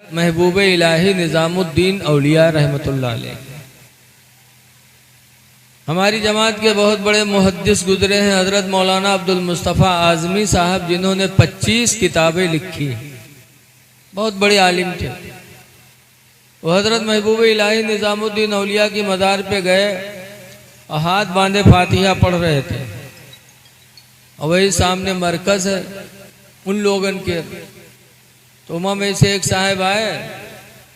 महबूब इलाही निज़ामुद्दीन औलिया रहमतुल्लाह अलैह। हमारी जमात के बहुत बड़े मुहद्दिस गुजरे हैं हज़रत मौलाना अब्दुल मुस्तफ़ा आज़मी साहब, जिन्होंने 25 किताबें लिखी। बहुत बड़े आलिम थे वो। हज़रत महबूब इलाही निज़ामुद्दीन औलिया की मज़ार पे गए और हाथ बांधे फातिहा पढ़ रहे थे, और वही सामने मरकज़ है उन लोगन के। तो वहाँ में से एक साहब आए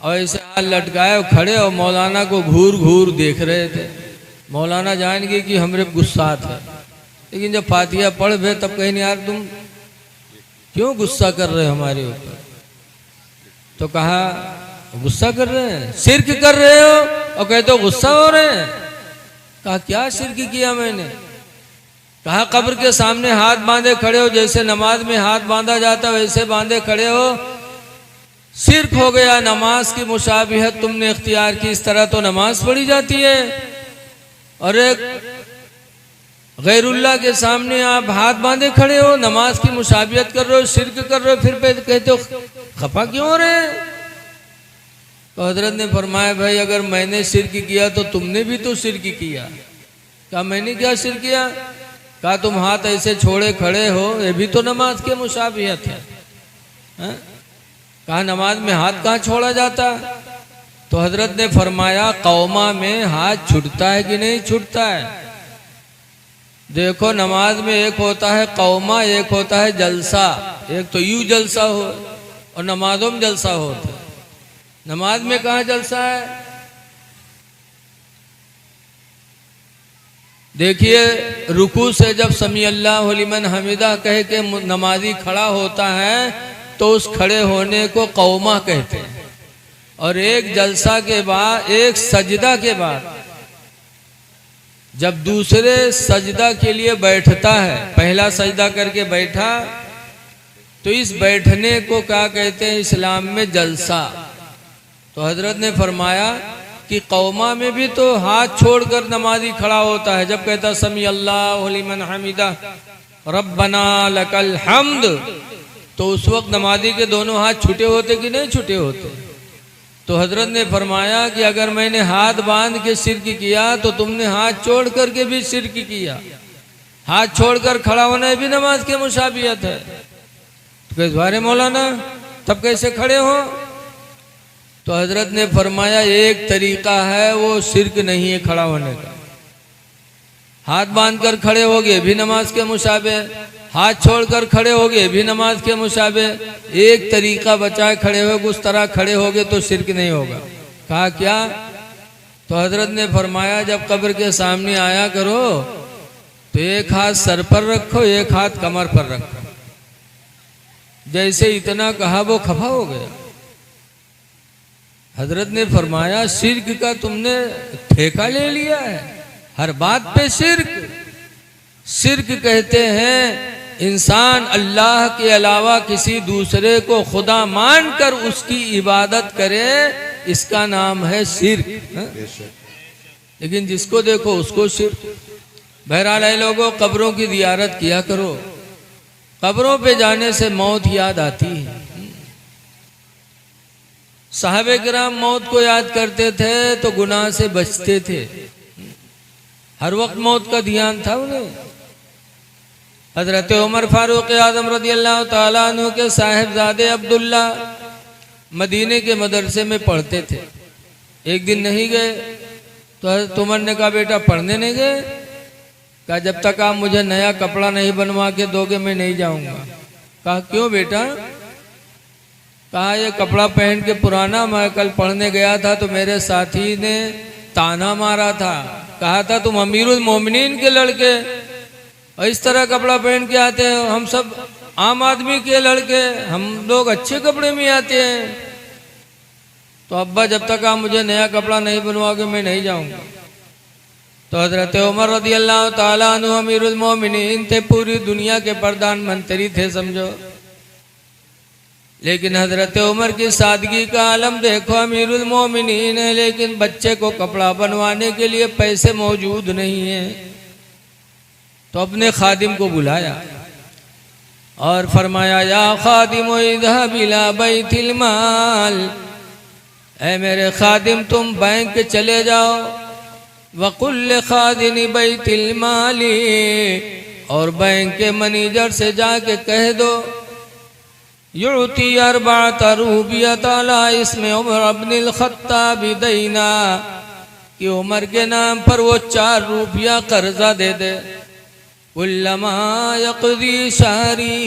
और ऐसे हाथ लटकाए और खड़े और मौलाना को घूर घूर देख रहे थे। मौलाना जान गए कि हमरे गुस्सा था, लेकिन जब फातिहा पढ़ गए तब कहीं यार तुम क्यों गुस्सा कर रहे हो हमारे ऊपर? तो कहा गुस्सा कर रहे हैं, शिर्क कर रहे हो, और कहते हो गुस्सा हो रहे हैं। कहा क्या शिर्क किया मैंने? कहा कब्र के सामने हाथ बांधे खड़े हो, जैसे नमाज में हाथ बांधा जाता है वैसे बांधे खड़े हो, शिर्क हो गया। नमाज की मुशाबिहत तुमने इख्तियार की, इस तरह तो नमाज पढ़ी जाती है। और एक गैरुल्लाह के सामने आप हाथ बांधे खड़े हो, नमाज की मुशाबिहत कर रहे हो, शिर्क कर रहे हो, फिर पे कहते हो खफा क्यों हो रहे हैं? तो हजरत ने फरमाया भाई अगर मैंने शिर्क किया तो तुमने भी तो शिर्क किया। कहा मैंने क्या शिर्क किया? कहा तुम हाथ ऐसे छोड़े खड़े हो, ये भी तो नमाज के मुशाबिहत है। कहा नमाज में हाथ कहाँ छोड़ा जाता? तो हजरत ने फरमाया कौमा में हाथ छूटता है कि नहीं छूटता है? देखो नमाज में एक होता है कौमा, एक होता है जलसा। एक तो यूं जलसा हो और नमाजों में जलसा होता है। नमाज में कहाँ जलसा है? देखिए रुकू से जब समी अल्लाहु लिमन हमिदा कह के नमाजी खड़ा होता है तो उस खड़े होने को कौमा कहते हैं। और एक जलसा के बाद, एक सजदा के बाद जब दूसरे सजदा के लिए बैठता है, पहला सजदा करके बैठा, तो इस बैठने को क्या कहते हैं इस्लाम में? जलसा। तो हजरत ने फरमाया कि कौमा में भी तो हाथ छोड़कर नमाजी खड़ा होता है। जब कहता समी अल्लाहु लिमन हमिदा रब्बना लकल हम्द, तो उस वक्त नमाजी के दोनों हाथ छूटे होते कि नहीं छूटे होते? तो हजरत ने फरमाया कि अगर मैंने हाथ बांध के शिर्क किया तो तुमने हाथ छोड़ करके भी शिर्क किया। हाथ छोड़कर खड़ा होना भी नमाज के मुशाबियत है। तो कैसे बारे मौलाना तब कैसे खड़े हो? तो हजरत ने फरमाया एक तरीका है वो शिर्क नहीं है खड़ा होने का। हाथ बांधकर खड़े होगे भी नमाज के मुशाबे, हाथ छोड़कर खड़े होगे भी नमाज के मुशाबे। एक तरीका बचाए खड़े हो, उस तरह खड़े होगे तो शिर्क नहीं होगा। कहा क्या? तो हजरत ने फरमाया जब कब्र के सामने आया करो तो एक हाथ सर पर रखो, एक हाथ कमर पर रखो। जैसे इतना कहा वो खफा हो गया। हजरत ने फरमाया शिर्क का तुमने ठेका ले लिया है, हर बात पे शिर्क। शिर्क कहते हैं इंसान अल्लाह के अलावा किसी दूसरे को खुदा मानकर उसकी इबादत करे, इसका नाम है शिर्क। लेकिन जिसको देखो उसको शिर्क। बहरहाल है लोगों, कब्रों की ज़ियारत किया करो। कब्रों पे जाने से मौत याद आती है। साहबे किराम मौत को याद करते थे तो गुनाह से बचते थे। हर वक्त मौत का ध्यान था उन्हें। हजरत उमर फारूक आज़म रज़ी अल्लाह ताला अन्हु के साहिबजादे अब्दुल्ला मदीने के मदरसे में पढ़ते थे। एक दिन नहीं गए तो हजरत उमर ने कहा बेटा पढ़ने नहीं गए? कहा जब तक आप मुझे नया कपड़ा नहीं बनवा के दोगे मैं नहीं जाऊंगा। कहा क्यों बेटा? कहा ये कपड़ा पहन के पुराना, मैं कल पढ़ने गया था तो मेरे साथी ने ताना मारा था, कहा था तुम अमीरुल मोमिनीन के लड़के और इस तरह कपड़ा पहन के आते हैं। हम सब आम आदमी के लड़के, हम लोग अच्छे कपड़े में आते हैं। तो अब्बा जब तक आप मुझे नया कपड़ा नहीं बनवाओगे मैं नहीं जाऊंगा। तो हजरत उमर रज़ी अल्लाह ताला अन्हु अमीरुल मोमिनीन थे, पूरी दुनिया के प्रधानमंत्री थे समझो। लेकिन हजरत उमर की सादगी का आलम देखो, अमीरुल मोमिनीन है लेकिन बच्चे को कपड़ा बनवाने के लिए पैसे मौजूद नहीं है। तो अपने खादिम को बुलाया और फरमाया या खादिम इज़हब इला बैतिल माल, ऐ मेरे खादिम तुम बैंक चले जाओ, वकुल खादिन बैतिल माली, और बैंक के मैनेजर से जाके कह दो युती अरबात रूबियत अला इसमें उमर इब्नुल खत्ताब दैना, कि उमर के नाम पर वो 4 रुपया कर्जा दे दे। उल्लमा यक़दी शहरी,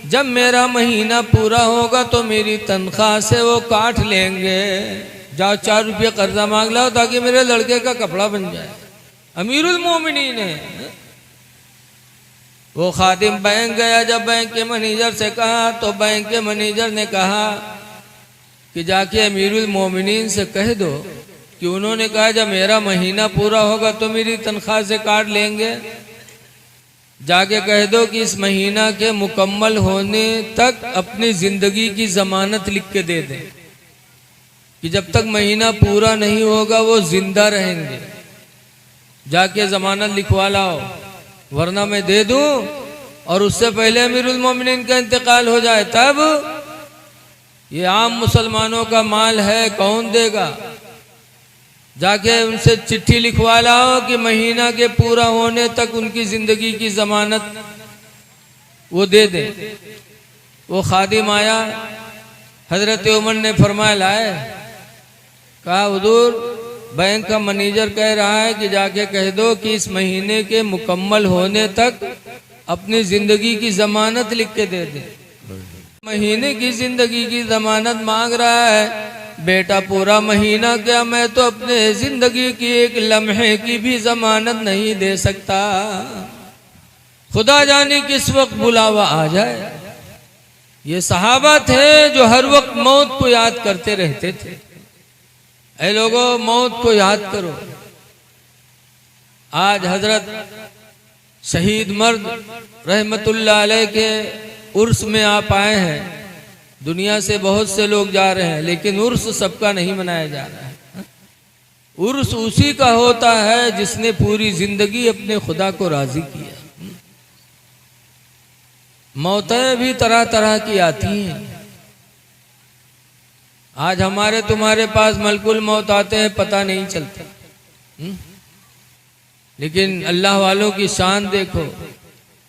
जब मेरा महीना पूरा होगा तो मेरी तनख्वाह से वो काट लेंगे। जाओ 4 रुपये कर्जा मांग लाओ ताकि मेरे लड़के का कपड़ा बन जाए। अमीरुल मोमिनीन है। वो खादिम बैंक गया, जब बैंक के मैनेजर से कहा तो बैंक के मैनेजर ने कहा कि जाके अमीरुल मोमिनीन से कह दो कि उन्होंने कहा जब मेरा महीना पूरा होगा तो मेरी तनख्वाह से काट लेंगे। जाके कह दो कि इस महीना के मुकम्मल होने तक अपनी ज़िंदगी की ज़मानत लिख के दे दें, कि जब तक महीना पूरा नहीं होगा वो जिंदा रहेंगे। जाके ज़मानत लिखवा लाओ, वरना मैं दे दूं और उससे पहले अमीरुल मोमिनीन का इंतकाल हो जाए, तब ये आम मुसलमानों का माल है, कौन देगा। जाके उनसे चिट्ठी लिखवा लाओ कि महीना के पूरा होने तक उनकी ज़िंदगी की ज़मानत वो दे दे। वो खादिम आया, हज़रत उमर ने फरमाया लाए, कहा हुजूर बैंक का मैनेजर कह रहा है कि जाके कह दो कि इस महीने के मुकम्मल होने तक अपनी ज़िंदगी की ज़मानत लिख के दे दे। महीने की ज़िंदगी की ज़मानत मांग रहा है। बेटा पूरा महीना क्या, मैं तो अपने ज़िंदगी की एक लम्हे की भी ज़मानत नहीं दे सकता। खुदा जाने किस वक्त बुलावा आ जाए। ये सहाबा थे जो हर वक्त मौत को याद करते रहते थे। ऐ लोगों, मौत को याद करो। आज हजरत शहीद मर्द रहमतुल्लाह अलैह के उर्स में आप आए हैं। दुनिया से बहुत से लोग जा रहे हैं, लेकिन उर्स सबका नहीं मनाया जा रहा है। उर्स उसी का होता है जिसने पूरी जिंदगी अपने खुदा को राजी किया। मौतें भी तरह तरह की आती हैं। आज हमारे तुम्हारे पास मलकुल मौत आते हैं, पता नहीं चलता। लेकिन अल्लाह वालों की शान देखो,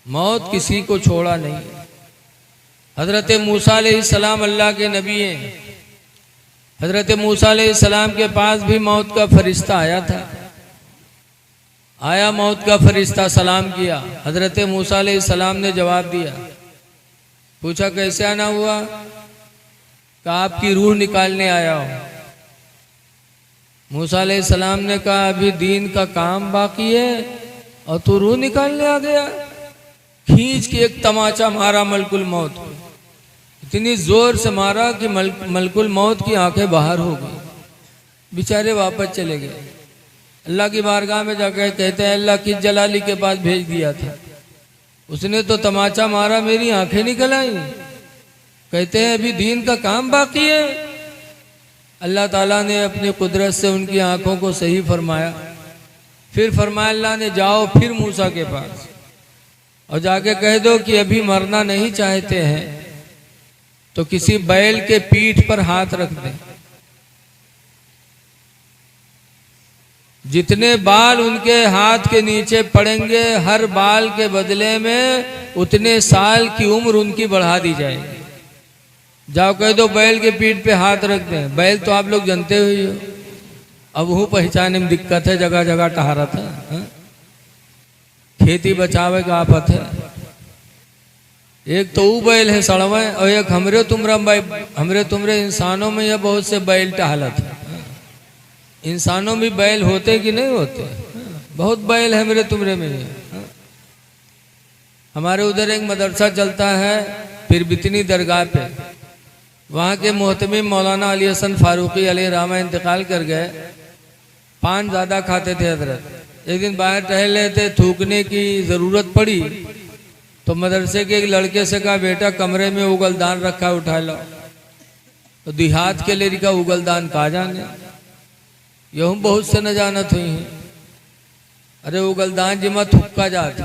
मौत किसी को छोड़ा नहीं। हजरत मूसा अलैहिस्सलाम अल्लाह के नबी हैं। हजरत मूसा अलैहिस्सलाम के पास भी मौत का फरिश्ता आया था। आया मौत का फरिश्ता, सलाम किया। हजरत मूसा अलैहिस्सलाम ने जवाब दिया। पूछा कैसे आना हुआ? कहा आपकी रूह निकालने आया हो। मूसा अलैहिस्सलाम ने कहा अभी दीन का काम बाकी है और तू रूह निकालने आ गया। खींच के एक तमाचा मारा मलकुल मौत को, इतनी जोर से मारा कि मलकुल मौत की आंखें बाहर हो गई। बेचारे वापस चले गए। अल्लाह की बारगाह में जाकर कहते हैं अल्लाह किस जलाली के पास भेज दिया था, उसने तो तमाचा मारा, मेरी आंखें निकल आई। कहते हैं अभी दीन का काम बाकी है। अल्लाह ताला ने अपनी कुदरत से उनकी आंखों को सही फरमाया। फिर फरमाया अल्लाह ने जाओ फिर मूसा के पास और जाके कह दो कि अभी मरना नहीं चाहते हैं तो किसी बैल के पीठ पर हाथ रख दें। जितने बाल उनके हाथ के नीचे पड़ेंगे, हर बाल के बदले में उतने साल की उम्र उनकी बढ़ा दी जाएगी। जाओ कह दो बैल के पीठ पे हाथ रख दें। बैल तो आप लोग जानते हुए हो, अब वो पहचाने में दिक्कत है, जगह जगह टहरत है। खेती बचावे का आफत है। एक तो वो बैल है सड़वे और एक हमरे तुमरे इंसानों में यह बहुत से बैल टहलत है। इंसानों में बैल होते कि नहीं होते? बहुत बैल है मेरे तुमरे में। हमारे उधर एक मदरसा चलता है फिरबितनी दरगाह पे। वहाँ के मोहतमिम मौलाना अली हसन फारूकी अलैहि रहमा इंतकाल कर गए। पान ज़्यादा खाते थे हजरत। एक दिन बाहर टहल रहे थे, थूकने की ज़रूरत पड़ी तो मदरसे के एक लड़के से कहा बेटा कमरे में उगलदान रखा है, उठा लो। तो देहात के लिए का उगलदान कहा जाने, यह बहुत से न जानत हुई हैं। अरे उगलदान जिमा थुक्का जाते,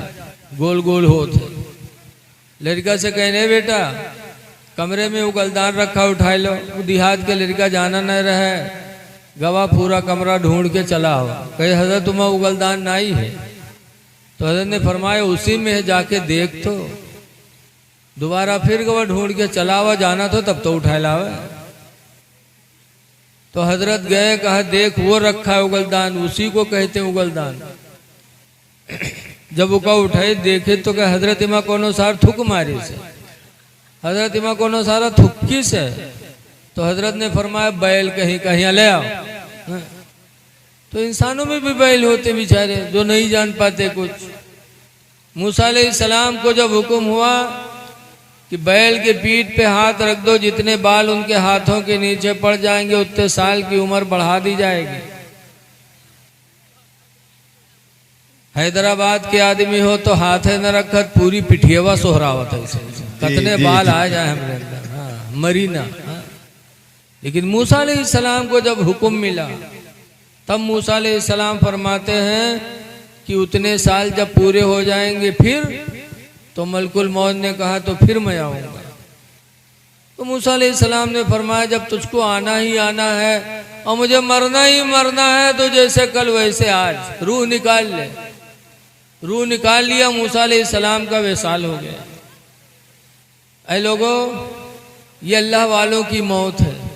गोल गोल होते। लड़का से कहने बेटा कमरे में उगलदान रखा उठा लो। देहात के लड़का जाना न रहे, गवाह पूरा कमरा ढूंढ के चला हो। कहे हजरत तुम्हें उगलदान नहीं है। तो हजरत ने फरमाया उसी में है, जाके देख। तो दोबारा फिर गवाह ढूंढ के चला हुआ, जाना तो तब तो उठा लावे। तो हजरत गए, कहा देख वो रखा है उगलदान, उसी को कहते हैं उगलदान। जब वो का उठाए देखे तो क्या हजरत इमा कोनो सार थुक मारे से, हजरत इमा कोनो सारा थुक्की से। तो हजरत ने फरमाया बैल कहीं कहीं ले आओ। तो इंसानों में भी बैल होते बेचारे जो नहीं जान पाते कुछ। मूसा अलैहिस्सलाम को जब हुक्म हुआ कि बैल के पीठ पे हाथ रख दो, जितने बाल उनके हाथों के नीचे पड़ जाएंगे उतने साल की उम्र बढ़ा दी जाएगी। हैदराबाद के आदमी हो तो हाथे न रखत पूरी पिठियवा सोहरावत है, कितने बाल आ जाए हमारे अंदर। हाँ, मरी ना। हाँ। लेकिन मूसा अलैहिस्सलाम को जब हुक्म मिला तब मूसा अलैहिस्सलाम फरमाते हैं कि उतने साल जब पूरे हो जाएंगे फिर। तो मलकुल मौत ने कहा तो फिर मैं आऊंगा। तो मूसा अलैहिस्सलाम ने फरमाया जब तुझको आना ही आना है और मुझे मरना ही मरना है तो जैसे कल वैसे आज रूह निकाल ले। रूह निकाल लिया, मूसा अलैहिस्सलाम का विसाल हो गया। ऐ लोगों, ये अल्लाह वालों की मौत है।